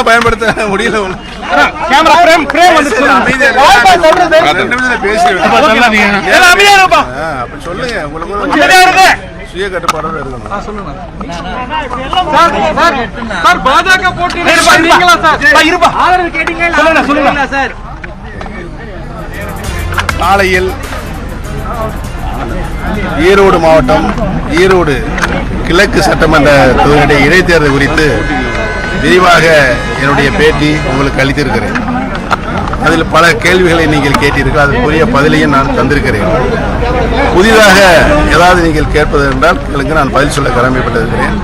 பயன்படுத்த முடியல. சொல்லுங்க, உங்களுக்கு சுய கட்டுப்பாடு காலையில் ஈரோடு மாவட்டம் ஈரோடு கிழக்கு சட்டமன்ற தொகுதியுடைய இடைத்தேர்தல் குறித்து விரிவாக என்னுடைய பேட்டி உங்களுக்கு அளித்திருக்கிறேன். அதில் பல கேள்விகளை நீங்கள் கேட்டீர்கள், அதற்குரிய பதிலையும் நான் தந்திருக்கிறேன். புதிதாக ஏதாவது நீங்கள் கேட்பது என்றால் உங்களுக்கு நான் பதில் சொல்ல கடமைப்பட்டிருக்கிறேன்.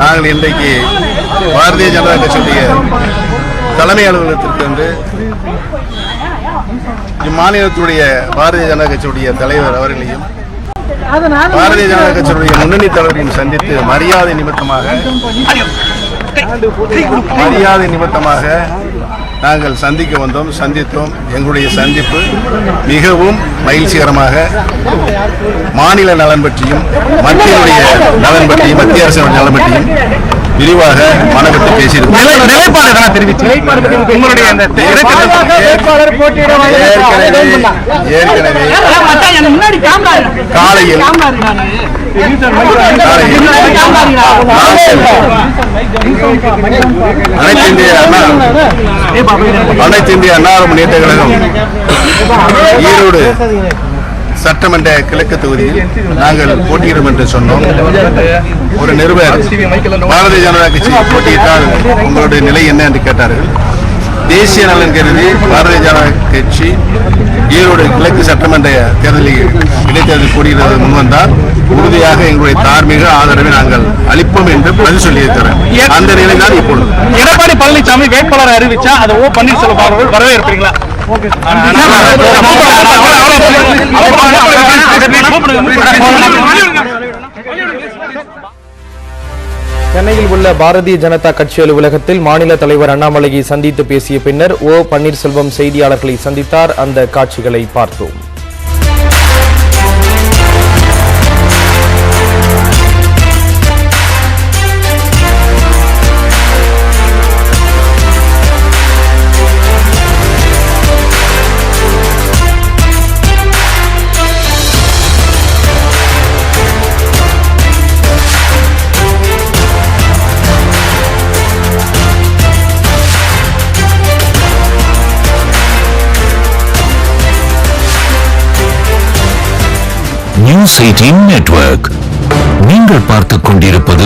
நாங்கள் இன்றைக்கு பாரதிய ஜனதா கட்சியுடைய தலைமை அலுவலகத்திற்கு வந்து இம்மாநிலத்துடைய பாரதிய ஜனதா கட்சியுடைய தலைவர் அவர்களையும் பாரதிய ஜனதா கட்சியுடைய முன்னணி தலைவரையும் சந்தித்து மரியாதை நிமித்தமாக நாங்கள் சந்திக்க வந்தோம், சந்தித்தோம். எங்களுடைய சந்திப்பு மிகவும் மகிழ்ச்சிகரமாக மாநில நலன் பற்றியும் மத்திய அரசின் நலன் பற்றியும் விரிவாக மனவிட்டு பேசியிருக்கிறோம். ஏற்கனவே காலையில் அனைத்து இந்திய அண்ணா முன்னேற்ற கழகம் ஈரோடு சட்டமன்ற கிழக்கு தொகுதியில் நாங்கள் போட்டியிடும் என்று சொன்னோம். ஒரு நிருபர் பாரதிய ஜனதா கட்சி போட்டியிட்டால் உங்களுடைய நிலை என்ன என்று கேட்டார்கள். தேசிய நலன் கருதி பாரதிய ஜனதா கட்சி ஈரோடு கிழக்கு சட்டமன்ற தேர்தலில் இடைத்தேர்தல் போட்டியிடுவது முன்வந்தால் உறுதியாக எங்களுடைய தார்மீக ஆதரவை நாங்கள் அளிப்போம் என்று பதில் சொல்லியிருக்கிறோம். அந்த நிலை தான் இப்பொழுது. எடப்பாடி பழனிசாமி வேட்பாளர் அறிவிச்சா அதை ஓ பன்னீர்செல்வம் அவர்கள் வரவேற்பீங்களா? சென்னையில் உள்ள பாரதிய ஜனதா கட்சி அலுவலகத்தில் மாநில தலைவர் அண்ணாமலையை சந்தித்து பேசிய பின்னர் ஓ பன்னீர்செல்வம் செய்தியாளர்களை சந்தித்தார். அந்த காட்சிகளை பார்த்தோம். News 18 Network. நீங்கள் பார்த்துக் கொண்டிருப்பது